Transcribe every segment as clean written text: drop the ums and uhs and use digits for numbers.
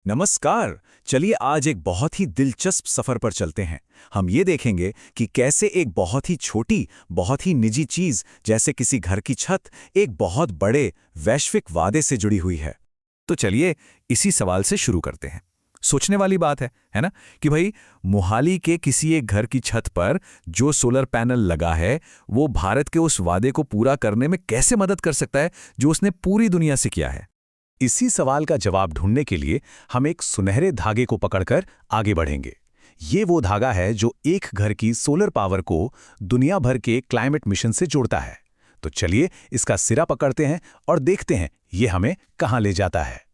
नमस्कार। चलिए आज एक बहुत ही दिलचस्प सफर पर चलते हैं। हम ये देखेंगे कि कैसे एक बहुत ही छोटी, बहुत ही निजी चीज जैसे किसी घर की छत एक बहुत बड़े वैश्विक वादे से जुड़ी हुई है। तो चलिए इसी सवाल से शुरू करते हैं। सोचने वाली बात है ना, कि भाई मोहाली के किसी एक घर की छत पर जो सोलर पैनल लगा है वो भारत के उस वादे को पूरा करने में कैसे मदद कर सकता है जो उसने पूरी दुनिया से किया है। इसी सवाल का जवाब ढूंढने के लिए हम एक सुनहरे धागे को पकड़कर आगे बढ़ेंगे। ये वो धागा है जो एक घर की सोलर पावर को दुनिया भर के क्लाइमेट मिशन से जोड़ता है। तो चलिए इसका सिरा पकड़ते हैं और देखते हैं ये हमें कहां ले जाता है।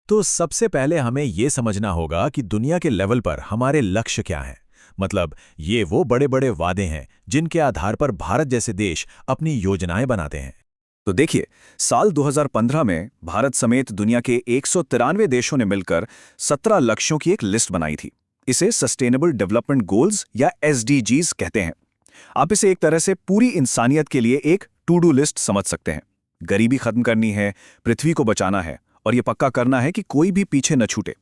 तो सबसे पहले हमें ये समझना होगा कि दुनिया के लेवल पर हमारे लक्ष्य क्या हैं। मतलब ये वो बड़े बड़े वादे हैं जिनके आधार पर भारत जैसे देश अपनी योजनाएं बनाते हैं। तो देखिए, साल 2015 में भारत समेत दुनिया के 193 देशों ने मिलकर 17 लक्ष्यों की एक लिस्ट बनाई थी। इसे सस्टेनेबल डेवलपमेंट गोल्स या एसडीजीज कहते हैं। आप इसे एक तरह से पूरी इंसानियत के लिए एक टू डू लिस्ट समझ सकते हैं। गरीबी खत्म करनी है, पृथ्वी को बचाना है और यह पक्का करना है कि कोई भी पीछे न छूटे।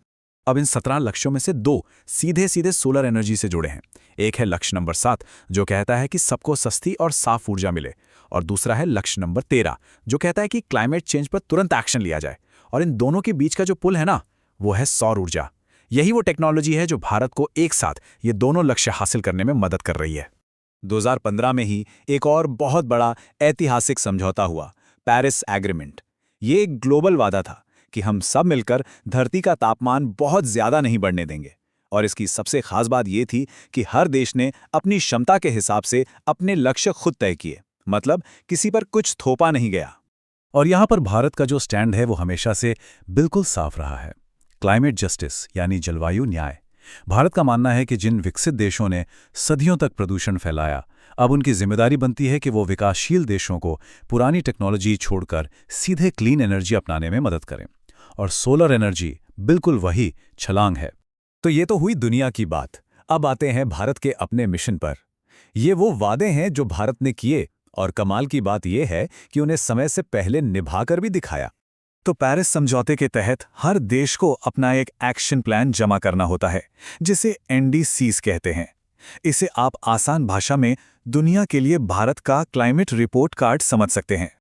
अब इन 17 लक्ष्यों में से दो सीधे सीधे सोलर एनर्जी से जुड़े हैं। एक है लक्ष्य नंबर 7 जो कहता है कि सबको सस्ती और साफ ऊर्जा मिले, और दूसरा है लक्ष्य नंबर 13 जो कहता है कि क्लाइमेट चेंज पर तुरंत एक्शन लिया जाए। और इन दोनों के बीच का जो पुल है ना, वो है सौर ऊर्जा। यही वो टेक्नोलॉजी है जो भारत को एक साथ ये दोनों लक्ष्य हासिल करने में मदद कर रही है। 2015 में ही एक और बहुत बड़ा ऐतिहासिक समझौता हुआ, पेरिस एग्रीमेंट। ये एक ग्लोबल वादा था कि हम सब मिलकर धरती का तापमान बहुत ज्यादा नहीं बढ़ने देंगे। और इसकी सबसे खास बात ये थी कि हर देश ने अपनी क्षमता के हिसाब से अपने लक्ष्य खुद तय किए। मतलब किसी पर कुछ थोपा नहीं गया। और यहां पर भारत का जो स्टैंड है वो हमेशा से बिल्कुल साफ रहा है। क्लाइमेट जस्टिस यानी जलवायु न्याय। भारत का मानना है कि जिन विकसित देशों ने सदियों तक प्रदूषण फैलाया, अब उनकी जिम्मेदारी बनती है कि वो विकासशील देशों को पुरानी टेक्नोलॉजी छोड़कर सीधे क्लीन एनर्जी अपनाने में मदद करें। और सोलर एनर्जी बिल्कुल वही छलांग है। तो ये तो हुई दुनिया की बात। अब आते हैं भारत के अपने मिशन पर। ये वो वादे हैं जो भारत ने किए, और कमाल की बात यह है कि उन्हें समय से पहले निभाकर भी दिखाया। तो पेरिस समझौते के तहत हर देश को अपना एक एक्शन प्लान जमा करना होता है, जिसे एनडीसीज कहते हैं। इसे आप आसान भाषा में दुनिया के लिए भारत का क्लाइमेट रिपोर्ट कार्ड समझ सकते हैं।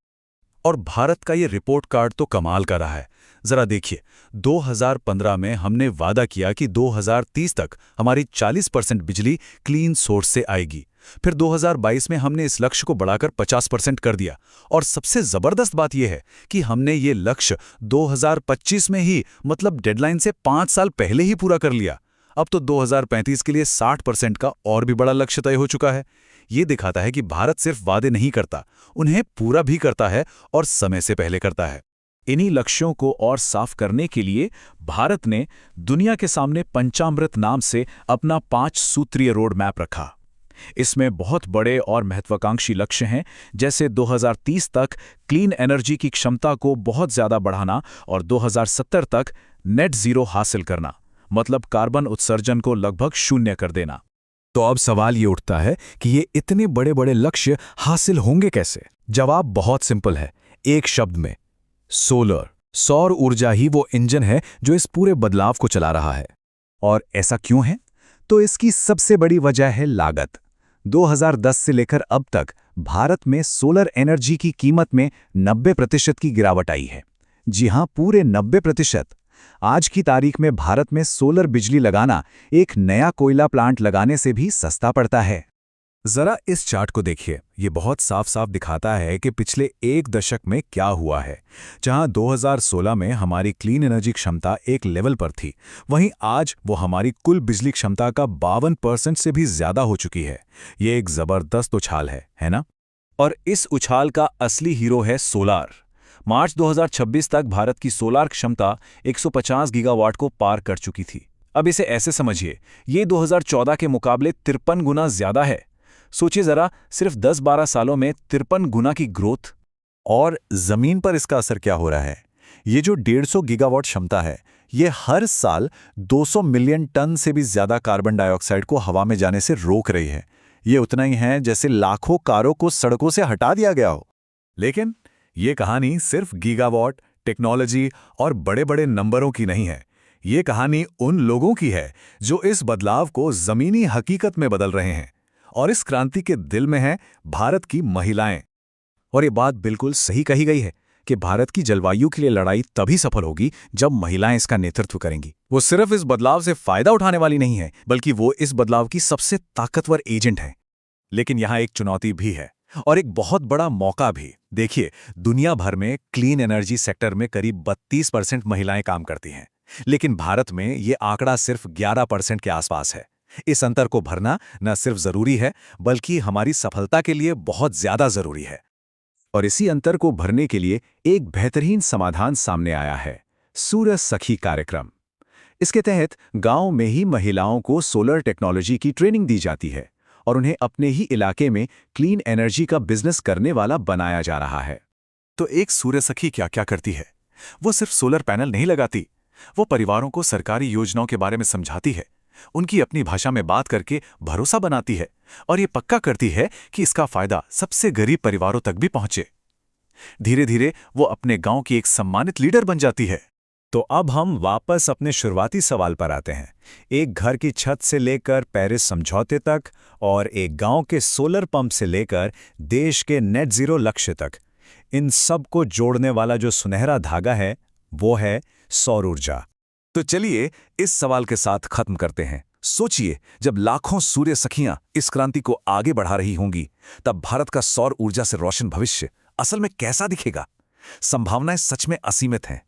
और भारत का ये रिपोर्ट कार्ड तो कमाल का रहा है। जरा देखिए, 2015 में हमने वादा किया कि 2030 तक हमारी 40% बिजली क्लीन सोर्स से आएगी। फिर 2022 में हमने इस लक्ष्य को बढ़ाकर 50% कर दिया। और सबसे जबरदस्त बात यह है कि हमने ये लक्ष्य 2025 में ही, मतलब डेडलाइन से 5 साल पहले ही पूरा कर लिया। अब तो 2035 के लिए 60% का और भी बड़ा लक्ष्य तय हो चुका है। ये दिखाता है कि भारत सिर्फ वादे नहीं करता, उन्हें पूरा भी करता है, और समय से पहले करता है। इन्हीं लक्ष्यों को और साफ करने के लिए भारत ने दुनिया के सामने पंचामृत नाम से अपना 5 सूत्रीय रोड मैप रखा। इसमें बहुत बड़े और महत्वाकांक्षी लक्ष्य हैं, जैसे 2030 तक क्लीन एनर्जी की क्षमता को बहुत ज्यादा बढ़ाना और 2070 तक नेट जीरो हासिल करना, मतलब कार्बन उत्सर्जन को लगभग शून्य कर देना। तो अब सवाल ये उठता है कि ये इतने बड़े बड़े लक्ष्य हासिल होंगे कैसे? जवाब बहुत सिंपल है, एक शब्द में, सोलर। सौर ऊर्जा ही वो इंजन है जो इस पूरे बदलाव को चला रहा है। और ऐसा क्यों है? तो इसकी सबसे बड़ी वजह है लागत। 2010 से लेकर अब तक भारत में सोलर एनर्जी की कीमत में 90% की गिरावट आई है। जी हां, पूरे 90%। आज की तारीख में भारत में सोलर बिजली लगाना एक नया कोयला प्लांट लगाने से भी सस्ता पड़ता है। जरा इस चार्ट को देखिए, ये बहुत साफ साफ दिखाता है कि पिछले एक दशक में क्या हुआ है। जहां 2016 में हमारी क्लीन एनर्जी क्षमता एक लेवल पर थी, वहीं आज वो हमारी कुल बिजली क्षमता का 52% से भी ज्यादा हो चुकी है। ये एक जबरदस्त उछाल है ना? और इस उछाल का असली हीरो है सोलार। मार्च 2026 तक भारत की सोलार क्षमता 150 गीगावाट को पार कर चुकी थी। अब इसे ऐसे समझिए, ये 2014 के मुकाबले 53 गुना ज्यादा है। सोचिए जरा, सिर्फ 10-12 सालों में 53 गुना की ग्रोथ। और जमीन पर इसका असर क्या हो रहा है? ये जो 150 गीगावाट क्षमता है, ये हर साल 200 मिलियन टन से भी ज्यादा कार्बन डाइऑक्साइड को हवा में जाने से रोक रही है। ये उतना ही है जैसे लाखों कारों को सड़कों से हटा दिया गया हो। लेकिन ये कहानी सिर्फ गीगावाट, टेक्नोलॉजी और बड़े बड़े नंबरों की नहीं है। ये कहानी उन लोगों की है जो इस बदलाव को जमीनी हकीकत में बदल रहे हैं। और इस क्रांति के दिल में है भारत की महिलाएं। और ये बात बिल्कुल सही कही गई है कि भारत की जलवायु के लिए लड़ाई तभी सफल होगी जब महिलाएं इसका नेतृत्व करेंगी। वो सिर्फ इस बदलाव से फायदा उठाने वाली नहीं है, बल्कि वो इस बदलाव की सबसे ताकतवर एजेंट है। लेकिन यहाँ एक चुनौती भी है और एक बहुत बड़ा मौका भी। देखिए, दुनिया भर में क्लीन एनर्जी सेक्टर में करीब 32% महिलाएं काम करती हैं, लेकिन भारत में ये आंकड़ा सिर्फ 11% के आसपास है। इस अंतर को भरना न सिर्फ जरूरी है, बल्कि हमारी सफलता के लिए बहुत ज्यादा जरूरी है। और इसी अंतर को भरने के लिए एक बेहतरीन समाधान सामने आया है, सूर्य सखी कार्यक्रम। इसके तहत गांव में ही महिलाओं को सोलर टेक्नोलॉजी की ट्रेनिंग दी जाती है और उन्हें अपने ही इलाके में क्लीन एनर्जी का बिजनेस करने वाला बनाया जा रहा है। तो एक सूर्य सखी क्या क्या करती है? वो सिर्फ सोलर पैनल नहीं लगाती, वो परिवारों को सरकारी योजनाओं के बारे में समझाती है, उनकी अपनी भाषा में बात करके भरोसा बनाती है और ये पक्का करती है कि इसका फायदा सबसे गरीब परिवारों तक भी पहुंचे। धीरे धीरे वो अपने गांव की एक सम्मानित लीडर बन जाती है। तो अब हम वापस अपने शुरुआती सवाल पर आते हैं। एक घर की छत से लेकर पेरिस समझौते तक और एक गांव के सोलर पंप से लेकर देश के नेट जीरो लक्ष्य तक, इन सब को जोड़ने वाला जो सुनहरा धागा है वो है सौर ऊर्जा। तो चलिए इस सवाल के साथ खत्म करते हैं। सोचिए, जब लाखों सूर्य सखियां इस क्रांति को आगे बढ़ा रही होंगी, तब भारत का सौर ऊर्जा से रोशन भविष्य असल में कैसा दिखेगा? संभावनाएं सच में असीमित हैं।